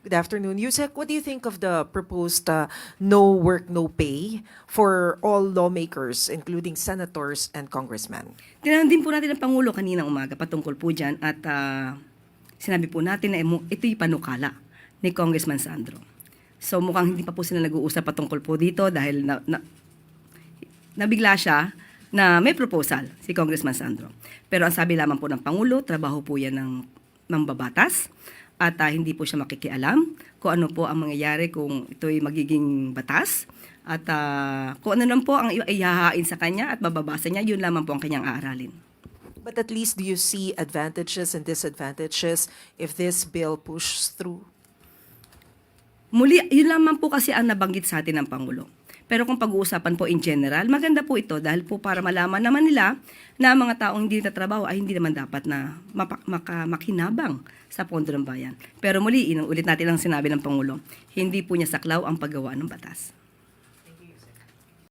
Good afternoon. Yusek, what do you think of the proposed no work, no pay for all lawmakers, including senators and congressmen? Tinanong din po natin ng Pangulo kaninang umaga patungkol po dyan at sinabi po natin na ito'y panukala ni Congressman Sandro. So mukhang hindi pa po sila nag-uusap patungkol po dito dahil nabigla siya na may proposal si Congressman Sandro. Pero ang sabi lamang po ng Pangulo, trabaho po yan ng mambabatas at hindi po siya makikialam kung ano po ang mangyayari kung ito'y magiging batas. At kung ano lang po ang ihahain sa kanya at bababasa niya, yun lamang po ang kanyang aaralin. But at least do you see advantages and disadvantages if this bill pushes through? Muli, yun lamang po kasi ang nabanggit sa atin ng Pangulo. Pero kung pag-uusapan po in general, maganda po ito dahil po para malaman naman nila na ang mga taong hindi natrabaho ay hindi naman dapat na makinabang sa pondo ng bayan. Pero muli, inulit natin ang sinabi ng Pangulo, hindi po niya saklaw ang paggawa ng batas.